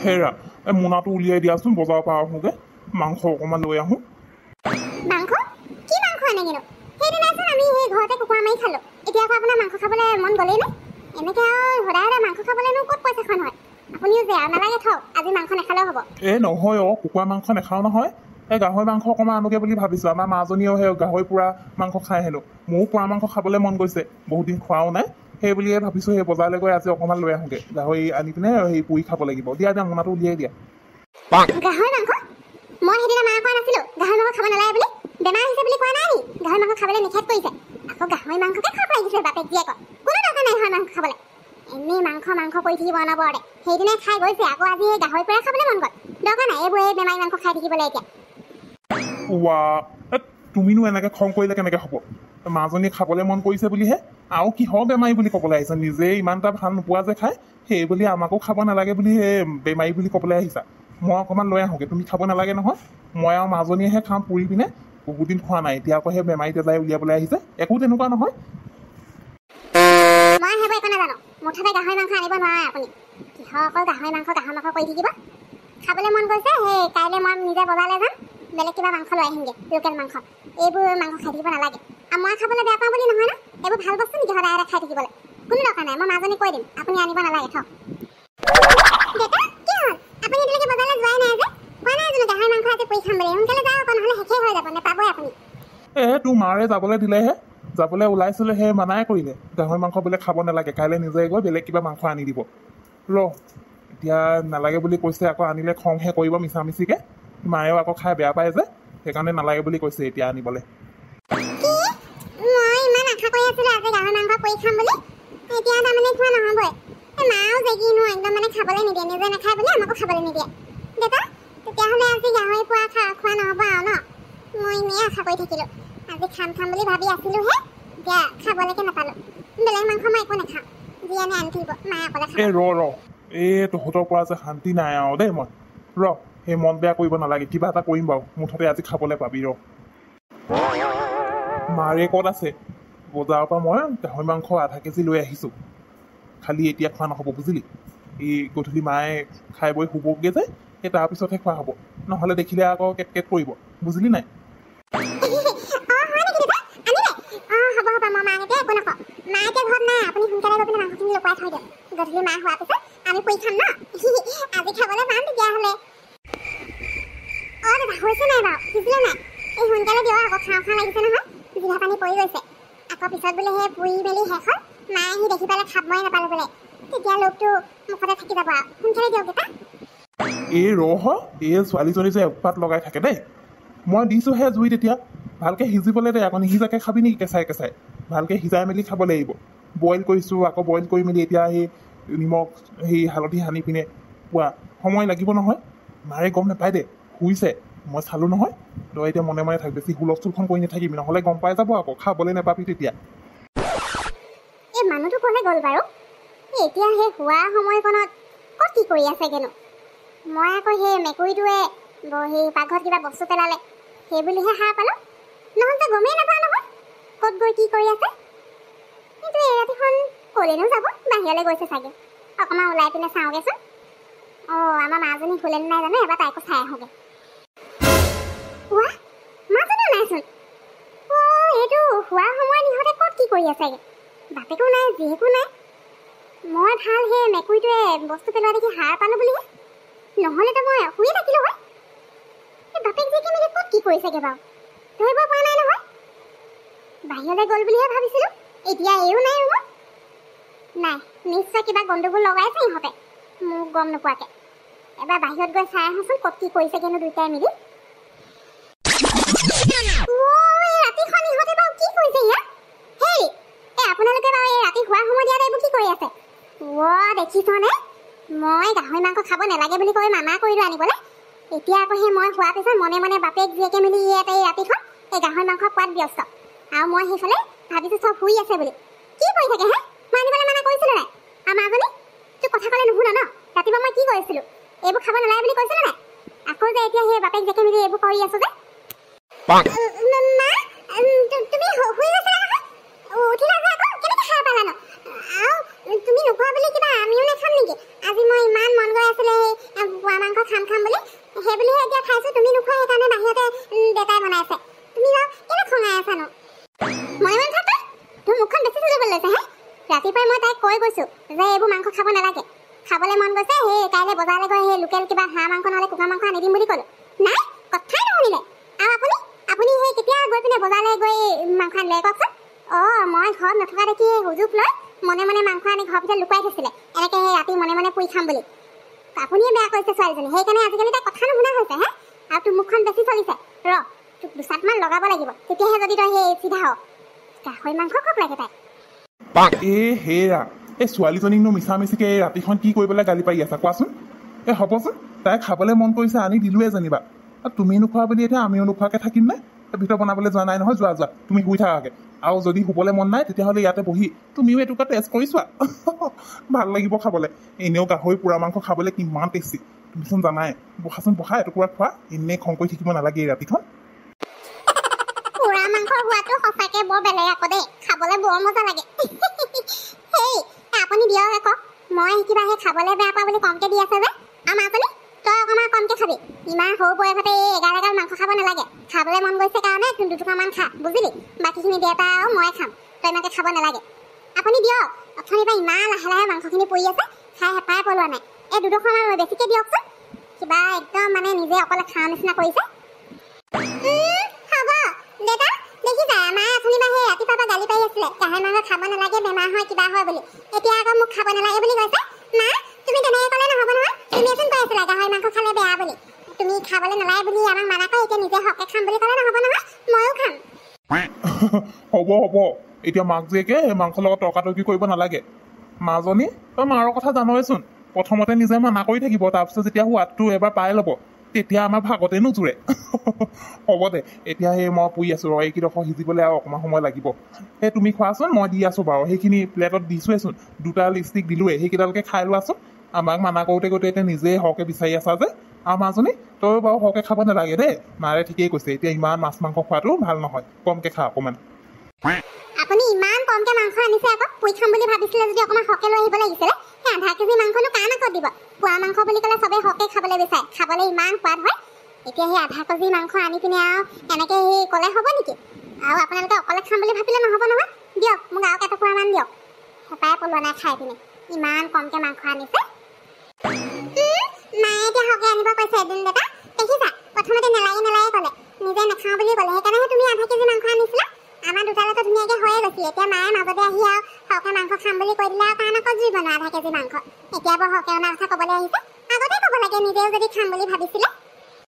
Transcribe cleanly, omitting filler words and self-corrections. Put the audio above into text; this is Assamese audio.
হেৰা মোনাটো উলিয়াই দিয়াচোন বজাৰৰ পৰা আহোঁগৈ মাংস অকণমান লৈ আহোঁ মাংস কি মাংস আনে কিন্তু সেইদিনাচোন আমি সেই ঘৰতে কুকুৰা মাৰি খালোঁ এতিয়া আকৌ আপোনাৰ মাংস খাবলৈ মন গ'লেই নে এনেকৈ আৰু সদায় সদায় মাংস খাবলৈনো ক'ত পইচাখন হয় আপুনিও যে নালাগে থওক আজি মাংস নাখালেও হ'ব নহয় কুকুৰা মাংস নাখাওঁ নহয় এই গাহৰি মাংস অকণমান আনোগৈ বুলি ভাবিছোঁ আমাৰ মাজনীয়েও সেই গাহৰি পোৰা মাংস খাই হেনো মোৰো পোৰা মাংস খাবলৈ মন গৈছে বহুত দিন খোৱাও নাই সেই বুলিয়ে ভাবিছোঁ সেই বজাৰলৈ গৈ আজি অকণমান লৈ আহোঁগৈ গাহৰি আনি পিনে সেই পুৰি খাব লাগিব দিয়া মোনাটো উলিয়াই দিয়া গাহৰি মাংস মই সেইদিনা মাৰ কোৱা নাছিলোঁ গাহৰি মাংস খাব নালাগে বুলি বেমাৰ হৈছে বুলি কোৱা নাই নি গাহৰি মাংস খাবলৈ নিষেধ কৰিছে আকৌ গাহৰি মাংসকে খাব লাগিছে বাপেক জীয়েকক কোনো দৰকাৰ নাই গাহৰি মাংস খাবলৈ এনেই মাংস কৰি থাকিব অনবৰতে সেইদিনাই খাই গৈছে আকৌ আজি সেই গাহৰি পৰা খাবলৈ মন গ'ল দৰকাৰ নাই এইবোৰ এই বেমাৰী মাংস খাই থাকিবলৈ এতিয়া তুমিনো এনেকৈ খং কৰিলে কেনেকৈ হ'ব মাজনীয়ে খাবলৈ মন কৰিছে বুলিহে আৰু কিহৰ বেমাৰী বুলি ক'বলৈ আহিছা নিজে ইমান এটা ভাল নোপোৱা যে খাই সেই বুলি আমাকো খাব নালাগে বুলি সেই বেমাৰী বুলি ক'বলৈ আহিছা মই অকণমান লৈ আহোঁগৈ তুমি খাব নালাগে নহয় মই আৰু মাজনীয়েহে খাম পুৰি পিনে বহুত দিন খোৱা নাই এতিয়া আকৌ সেই বেমাৰীতে যাই উলিয়াবলৈ আহিছে একো তেনেকুৱা নহয় মই সেইবোৰ একো নাজানো মুঠতে গাহৰি মাংস আনিব নোৱাৰে আপুনি কিহৰ অকল গাহৰি মাংস কৰি থাকিব খাবলৈ মন গৈছে সেই কাইলৈ মই নিজে বজাৰলৈ যাম বেলেগ কিবা মাংস লৈ আহিমগৈ লোকেল মাংস এইবোৰ মাংস খাই থাকিব নালাগে আৰু মই খাবলৈ বেয়া পাওঁ বুলি নহয় ন এইবোৰ ভাল বস্তু নেকি সদায় সদায় খাই থাকিবলৈ কোনো দৰকাৰ নাই মই মাজনী কৈ দিম আপুনি আনিব নালাগে থওক দেউতা কি হ'ল আপুনি এতিয়ালৈকে বজাৰলৈ যোৱাই নাই যে কোৱা নাই জানো গাহৰি মাংস আজি পুৰি খাম বুলি সোনকালে যাওক আকৌ নহ'লে শেষেই হৈ যাব নেপাবই আপুনি তোৰ মাৰে যাবলৈ দিলেহে যাবলৈ ওলাইছিলে সেই মানাই কৰিলে গাহৰি মাংস বোলে খাব নালাগে কাইলৈ নিজে গৈ বেলেগ কিবা মাংস আনি দিব এতিয়া নালাগে বুলি কৈছে আকৌ আনিলে খংহে কৰিব মিছামিচিকৈ মায়েও আকৌ খাই বেয়া পায় যে সেইকাৰণে নালাগে বুলি কৈছে এতিয়া আনিবলৈ মই ইমান আশা কৰি আছিলোঁ আজি গাহৰি মাংস পুৰি খাম বুলি এতিয়া তাৰমানে খোৱা নহ'বই মাও জেগিনো একদম মানে খাবলৈ নিদিয়ে নিজে নাখায় বুলি আমাকো খাবলৈ নিদিয়ে দেউতা তেতিয়াহ'লে আজি গাহৰি খোৱা নহ'ব আৰু ন মই এনেই আশা কৰি থাকিলোঁ আজি খাম বুলি ভাবি আছিলোঁহে এতিয়া খাবলৈকে নাপালোঁ বেলেগ মাংস মই একো নাখাওঁ যি আনি থাকিব মায়ে অকলে খাব তহঁতৰ পৰা যে শান্তি নাই আৰু দেই মই সেই মন বেয়া কৰিব নালাগে কিবা এটা কৰিম বাৰু মুঠতে আজি খাবলৈ পাবি মাৰে ক'ত আছে বজাৰৰ পৰা মই গাহৰি মাংস আধা কেজি লৈ আহিছোঁ খালি এতিয়া খোৱা নহ'ব বুজিলি এই গধূলি মায়ে খাই বৈ শুবগৈ যে সেই তাৰপিছতহে খোৱা হ'ব নহ'লে দেখিলে আকৌ কেট কৰিব বুজিলি নাই গধূলি মা হোৱাৰ পিছত আমি পুৰি খাম ন আজি খাবলৈ পাম তেতিয়াহ'লে দাদা হৈছে নাই বাৰু সিজিলে নাই এই সোনকালে দিয়ক আকৌ খাওঁ লাগিছে নহয় জিভা পানী পৰি গৈছে আকৌ পিছত বোলে সেই পুৰি মেলি শেষ হ'ল মায়ে আহি দেখি পেলাই খাবই নাপালোঁ বোলে তেতিয়া লোকটো মুখতে থাকি যাব আৰু সোনকালে দিয়ক দেউতা এই ছোৱালীজনী যে উৎপাত লগাই থাকে দেই মই দিছোঁহে জুইত এতিয়া ভালকৈ সিজিবলৈ দে আকৌ নিসিজাকৈ খাবি নেকি কেঁচাই ভালকৈ সিজাই মেলি খাব লাগিব বইল কৰিছোঁ আকৌ বইল কৰি মেলি এতিয়া সেই নিমখ সেই হালধি সানি পিনে পোৱা সময় লাগিব নহয় মাৰে গম নাপায় দে শুইছে মই চালোঁ নহয় তই এতিয়া মনে থাক বেছি হুলস্থুলখন কৰি নাথাকিবি নহ'লে গম পাই যাব আকৌ খাবলৈ নাপাবি তেতিয়া এই মানুহটো ক'লে গ'ল বাৰু এতিয়া সেই শোৱা সময়কণত ক'ত কি কৰি আছেগেনো মই আকৌ সেই মেকুৰীটোৱে সেই পাকঘৰত কিবা বস্তু পেলালে সেই বুলিহে সাৰ পালোঁ নহ'লে গমেই নাপাওঁ নহয় ক'ত গৈ কি কৰি আছে কিন্তু এই ৰাতিখন ক'লেনো যাব বাহিৰলৈ গৈছে চাগে অকণমান ওলাই পিনে চাওঁগৈচোন আমাৰ মাজনী শুলেনে নাই জানো এবাৰ তাইকো চাই আহোঁগৈ মাজনীও নাইচোন এইটো শোৱা সময়ত ইহঁতে ক'ত কি কৰি আছেগৈ বাপেকো নাই জীয়েকো নাই মই ভাল সেই মেকুৰীটোৱে বস্তু পেলোৱা দেখি সাৰ পালোঁ বুলিহে নহ'লেতো মই শুয়ে থাকিলোঁ হয় এই বাপেক জীয়েকে মিলি ক'ত কি কৰিছেগৈ বাৰু ধৰিব পৰা নাই নহয় বাহিৰলৈ গ'ল বুলিহে ভাবিছিলোঁ এতিয়া এইও নাই ৰুমত নাই নিশ্চয় কিবা গণ্ডগোল লগাইছে ইহঁতে মোক গম নোপোৱাকৈ এবাৰ বাহিৰত গৈ চাই আহোঁচোন ক'ত কি কৰিছেগৈনো দুয়োটাই মিলি ৰাতিখন ইহঁতে বাৰু কি কৰিছে ইয়াত হেই আপোনালোকে বাৰু এই ৰাতি শোৱাৰ সময়ত ইয়াত এইবোৰ কি কৰি আছে দেখিছনে মই গাহৰি মাংস খাব নালাগে বুলি কৈ মানা কৰিলোঁ আনিবলৈ এতিয়া আকৌ সেই মই শোৱাৰ পিছত মনে বাপেক জীয়েকে মিলি ইয়াতে এই ৰাতিখন এই গাহৰি মাংস খোৱাত ব্যস্ত আৰু মই সেইফালে ভাবিছোঁ চব শুই আছে বুলি কি কৰি থাকে হে মই আনিবলৈ মানা কৰিছিলোঁ নাই আমাৰ মাজনী তোৰ কথা ক'লে নুশুন ন ৰাতিপুৱা মই কি কৰিছিলোঁ এইবোৰ খাব নালাগে বুলি কৈছিলোঁ নাই আকৌ যে এতিয়া সেই বাপেক জীয়েকে মিলি এইবোৰ কৰি আছোঁ যে তুমি শুই আছিলা নহয় উঠিলা যে আকৌ কেনেকৈ সাৰ পালানো আৰু তুমি নোখোৱা বুলি কিবা আমিও নাখাম নেকি আজি মই ইমান মন গৈ আছিলে কাইলৈ বজাৰলৈ গৈ সেই লোকেল কিবা হাঁহ মাংস নহ'লে কুকুৰা মাংস আনি দিম বুলি ক'লো নাই কথাই নুশুনিলে আৰু আপুনি সেই কেতিয়া গৈ পিনে বজাৰলৈ গৈ মাংস আনিলে কওকচোন মই ঘৰত নথকা দেখি সুযোগ লৈ মনে মনে মাংস আনি ঘৰৰ ভিতৰত লুকুৱাই থৈছিলে এনেকৈ সেই ৰাতি মনে মনে পুৰি খাম বুলি আপুনিয়ে বেয়া কৰিছে ছোৱালীজনী সেইকাৰণে আজিকালি তাই কথা নুশুনা হৈছে হে আৰু তোৰ মুখখন বেছি চলিছে তোক দুচাটমান লগাব লাগিব তেতিয়াহে যদি তই সেই চিধা হ গাহৰি মাংস খুব লাগে তাই হেৰা এই ছোৱালীজনীকনো মিছা মিছিকে এই ৰাতিখন কি কৰিবলৈ গালি পাৰি আছা কোৱাচোন হ'বচোন তাই খাবলৈ মন কৰিছে আনি দিলোৱে জানিবা তুমি নোখোৱা বুলি এতিয়া আমিও নোখোৱাকৈ থাকিম নে ভিতৰত বনাবলৈ যোৱা নাই নহয় যোৱা তুমি শুই থাকাগে আৰু যদি শুবলৈ মন নাই তেতিয়াহ'লে ইয়াতে বহি তুমিও এটুকুৰা টেষ্ট কৰি চোৱা ভাল লাগিব খাবলৈ এনেও গাহৰি পোৰা মাংস খাবলৈ কিমান টেষ্টি তুমিচোন জানাই বহাচোন বহা এটুকুৰা খোৱা এনেই খং কৰি থাকিব নালাগে এই ৰাতিখন পোৰা মাংসৰ সোৱাদটো সঁচাকৈ বৰ বেলেগ আকৌ দেই খাবলৈ বৰ মজা লাগে সেই আপুনি দিয়ক আকৌ মই কিবা সেই খাবলৈ বেয়া পাওঁ বুলি কমকৈ দি আছে যে আমাৰ আপুনি তই অকণমান কমকৈ খাবি ইমান সৰু বয়সতে এই এগাল মাংস খাব নালাগে খাবলৈ মন গৈছে কাৰণে দুটুকুৰামান খা বুজিলি বাকীখিনি দেউতা আৰু মই খাম তই ইমানকৈ খাব নালাগে আপুনি দিয়ক অথনিৰ পৰা ইমান লাহে লাহে মাংসখিনি পৰি আছে খাই হেঁপাই পলোৱা নাই এই দুডোখৰমান বেছিকৈ দিয়কচোন কিবা একদম মানে নিজে অকলে খাওঁ নিচিনা কৰিছে হ'ব দেউতা দেখিছা মায়ে অথনিৰ পৰা সেই ৰাতিপুৱাৰ পৰা গালি পাৰি আছিলে গাহৰি মাংস খাব নালাগে বেমাৰ হয় কিবা হয় বুলি এতিয়া আকৌ মোক খাব নালাগে বুলি কৈছে মা তুমি তেনেকৈ ক'লে নহ'ব নহয় তুমিচোন কৈ আছিলা গাহৰি মাংস খালে বেয়া বুলি তুমি খাবলৈ নালাগে বুলি আমাক মানা কৰি এতিয়া নিজে হকে খাম বুলি ক'লে নহ'ব নহয় ময়ো খাম হ'ব এতিয়া মাক জীয়েকে মাংসৰ লগত তৰ্কাতৰ্কি কৰিব নালাগে মাজনী তই মাৰৰ কথা জানৱেচোন প্ৰথমতে নিজে মানা কৰি থাকিব তাৰপিছত যেতিয়া সোৱাদটো এবাৰ পাই ল'ব তেতিয়া আমাৰ ভাগতে নোজোৰে হ'ব দে এতিয়া সেই মই পুৰি আছোঁ এইকেইডোখৰ সিজিবলৈ আৰু অকণমান সময় লাগিব সেই তুমি খোৱাচোন মই দি আছোঁ বাৰু সেইখিনি প্লেটত দিছোৱেচোন দুটা লিপষ্টিক দিলোৱে সেইকেইডালকে খাই লোৱাচোন আমাক মানা কৰোঁতে এতিয়া নিজেই সৰহকৈ বিচাৰি আছা যে আৰু মাজনী তই বাৰু সৰহকৈ খাব নালাগে দেই মাৰে ঠিকেই কৈছে এতিয়া ইমান মাছ মাংস খোৱাটো ভাল নহয় কমকৈ খা অকণমান আপুনি ইমান কমকৈ মাংস আনিছে আকৌ পুৰি খাম বুলি ভাবিছিলে যদি অকণমান সৰহকৈ লৈ আহিব লাগিছিলে সেই আধা কেজি মাংসনো কাৰ আগত দিব পোৱা মাংস বুলি ক'লে চবেই সৰহকৈ খাবলৈ বিচাৰে খাবলৈ ইমান সোৱাদ হয় এতিয়া সেই আধা কেজি মাংস আনি পিনে আৰু এনেকৈ সেই ক'লে হ'ব নেকি আৰু আপোনালোকে অকলে খাম বুলি ভাবিলে নহ'ব নহয় দিয়ক মোক আৰু কেইটুকুৰামান দিয়ক হেঁপাই পলোৱা নাই খাই পিনে ইমান কমকৈ মাংস আনিছে মায়ে এতিয়া সৰহকৈ আনিব কৈছে এদিন দেউতা দেখিছা প্ৰথমতে নেলাগে ক'লে নিজে নাখাওঁ বুলি ক'লে সেইকাৰণেহে তুমি আধা কেজি মাংস আনিছিলা আমাৰ দুটালৈতো ধুনীয়াকৈ হৈয়ে গৈছে এতিয়া মায়ে মাজতে আহি আৰু সৰহকৈ মাংস খাম বুলি কৈ দিলে আৰু কাৰণ আকৌ জুইব ন আধা কেজি মাংস এতিয়া বৰ সৰহকৈ অনাৰ কথা ক'বলৈ আহিছে আগতে ক'ব লাগে নিজেও যদি খাম বুলি ভাবিছিলে